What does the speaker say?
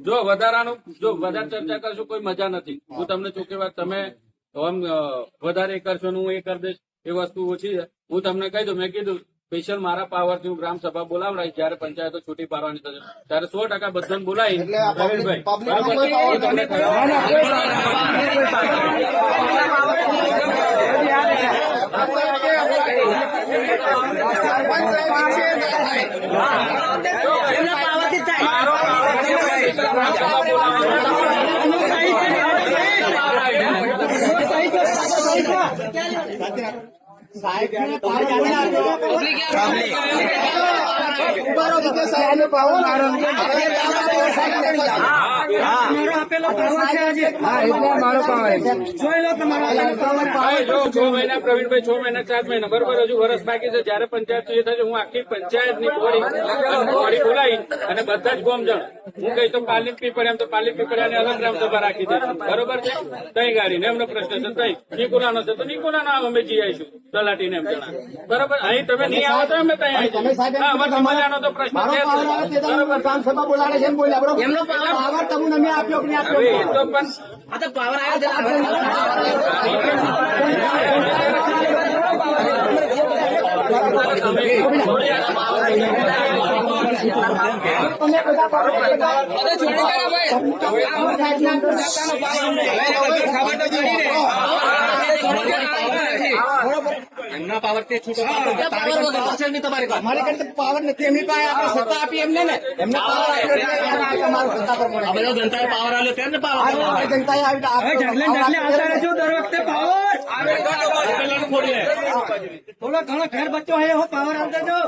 જો વધારાનું જો વધારે ચર્ચા કરશો કોઈ મજા નથી. હું તમને ચોખ્ખી વાત, તમે આમ વધારે કરશો ને હું એ કરી દઈશ એ વસ્તુ ઓછી છે. હું તમને કહી દઉં, મેં કીધું સ્પેશિયલ મારા પાવરથી હું ગ્રામ સભા બોલાવડાવીશ. જયારે પંચાયતો છૂટી પાડવાની થશે ત્યારે 100% બધાને બોલાવી પ્રવીણભાઈ 6 મહિના 7 મહિના બરોબર, હજુ વર્ષ બાકી છે. જયારે પંચાયત એ થશે હું આખી પંચાયત ની બોડી બોલાવી અને બધા જ ગોમજણ હું કહીશ તો પાલિત પીપળિયા તો પાલિત પીપળિયાને અલગ ગ્રામ સભા રાખી દે. બરોબર છે, તઈ ગાડીને એમનો પ્રશ્ન છે, તઈ નિકોલાનો છે તો નિકોલાનો અમે જઈ આવીશું તલાટીને એમ જણા. બરોબર, અહીં તમે નહીં આવો તો અમે ત્યાં આવીશું. અમારા સમાજાનો તો પ્રશ્ન છે. ગ્રામ સભા બોલાવે છે એમ બોલ્યા બરોબર, એમનો પાવર તમને અમે આપ્યો કે એ તો પણ પાવર આવ્યો એમના પાવર તે છૂટો અમારી કરતા પાવર નથી. એમની પાસે આપણે સત્તા આપી એમને ને એમને પાવર આપ્યો જનતાએ પાવર આવ્યો તેમને પાવર જનતાએ દર વખતે પાવર થોડો ઘણો ઘેર બચ્ચો હે પાવર આવતા જો